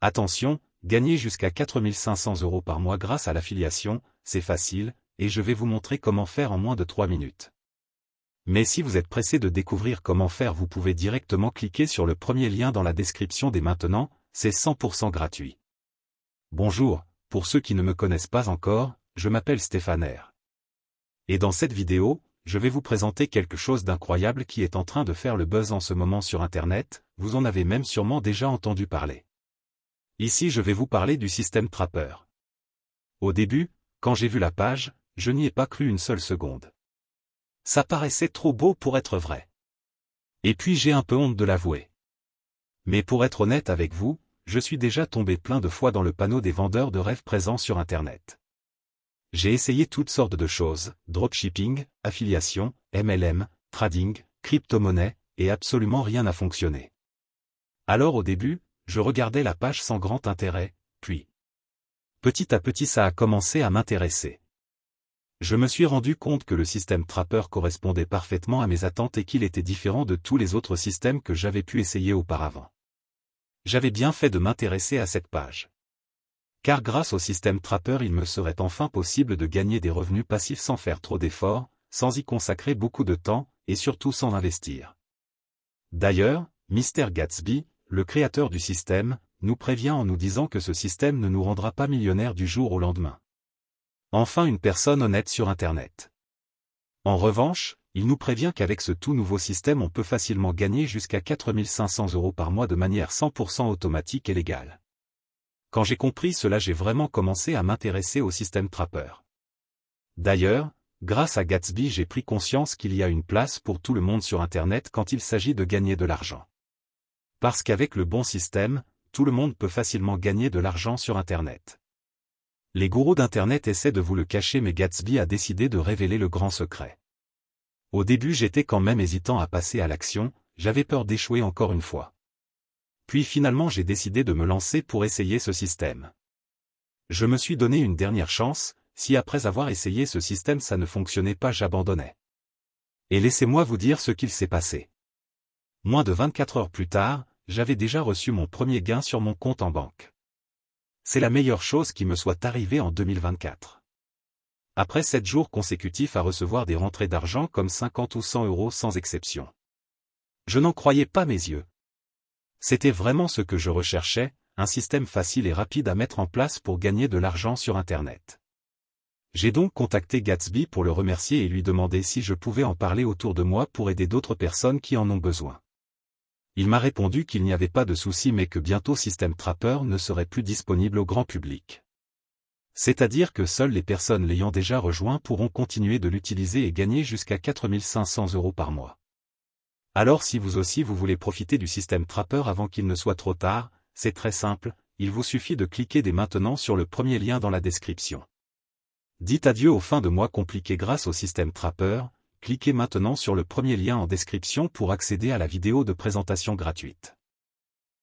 Attention, gagner jusqu'à 4500 € par mois grâce à l'affiliation, c'est facile, et je vais vous montrer comment faire en moins de 3 minutes. Mais si vous êtes pressé de découvrir comment faire, vous pouvez directement cliquer sur le premier lien dans la description dès maintenant, c'est 100% gratuit. Bonjour, pour ceux qui ne me connaissent pas encore, je m'appelle Stéphane R. Et dans cette vidéo, je vais vous présenter quelque chose d'incroyable qui est en train de faire le buzz en ce moment sur Internet, vous en avez même sûrement déjà entendu parler. Ici je vais vous parler du système Trapper. Au début, quand j'ai vu la page, je n'y ai pas cru une seule seconde. Ça paraissait trop beau pour être vrai. Et puis j'ai un peu honte de l'avouer. Mais pour être honnête avec vous, je suis déjà tombé plein de fois dans le panneau des vendeurs de rêves présents sur Internet. J'ai essayé toutes sortes de choses, dropshipping, affiliation, MLM, trading, crypto-monnaie, et absolument rien n'a fonctionné. Alors au début, je regardais la page sans grand intérêt, puis petit à petit ça a commencé à m'intéresser. Je me suis rendu compte que le système Trapper correspondait parfaitement à mes attentes et qu'il était différent de tous les autres systèmes que j'avais pu essayer auparavant. J'avais bien fait de m'intéresser à cette page. Car grâce au système Trapper il me serait enfin possible de gagner des revenus passifs sans faire trop d'efforts, sans y consacrer beaucoup de temps, et surtout sans investir. D'ailleurs, Mr Gatsby, le créateur du système, nous prévient en nous disant que ce système ne nous rendra pas millionnaires du jour au lendemain. Enfin une personne honnête sur Internet. En revanche, il nous prévient qu'avec ce tout nouveau système on peut facilement gagner jusqu'à 4500 € par mois de manière 100% automatique et légale. Quand j'ai compris cela, j'ai vraiment commencé à m'intéresser au système Trapper. D'ailleurs, grâce à Gatsby j'ai pris conscience qu'il y a une place pour tout le monde sur Internet quand il s'agit de gagner de l'argent. Parce qu'avec le bon système, tout le monde peut facilement gagner de l'argent sur Internet. Les gourous d'Internet essaient de vous le cacher mais Gatsby a décidé de révéler le grand secret. Au début j'étais quand même hésitant à passer à l'action, j'avais peur d'échouer encore une fois. Puis finalement j'ai décidé de me lancer pour essayer ce système. Je me suis donné une dernière chance, si après avoir essayé ce système ça ne fonctionnait pas j'abandonnais. Et laissez-moi vous dire ce qu'il s'est passé. Moins de 24 heures plus tard, j'avais déjà reçu mon premier gain sur mon compte en banque. C'est la meilleure chose qui me soit arrivée en 2024. Après 7 jours consécutifs à recevoir des rentrées d'argent comme 50 ou 100 € sans exception. Je n'en croyais pas mes yeux. C'était vraiment ce que je recherchais, un système facile et rapide à mettre en place pour gagner de l'argent sur Internet. J'ai donc contacté Gatsby pour le remercier et lui demander si je pouvais en parler autour de moi pour aider d'autres personnes qui en ont besoin. Il m'a répondu qu'il n'y avait pas de souci mais que bientôt Système Trapper ne serait plus disponible au grand public. C'est-à-dire que seules les personnes l'ayant déjà rejoint pourront continuer de l'utiliser et gagner jusqu'à 4500 € par mois. Alors si vous aussi vous voulez profiter du système Trapper avant qu'il ne soit trop tard, c'est très simple, il vous suffit de cliquer dès maintenant sur le premier lien dans la description. Dites adieu aux fins de mois compliquées grâce au système Trapper. Cliquez maintenant sur le premier lien en description pour accéder à la vidéo de présentation gratuite.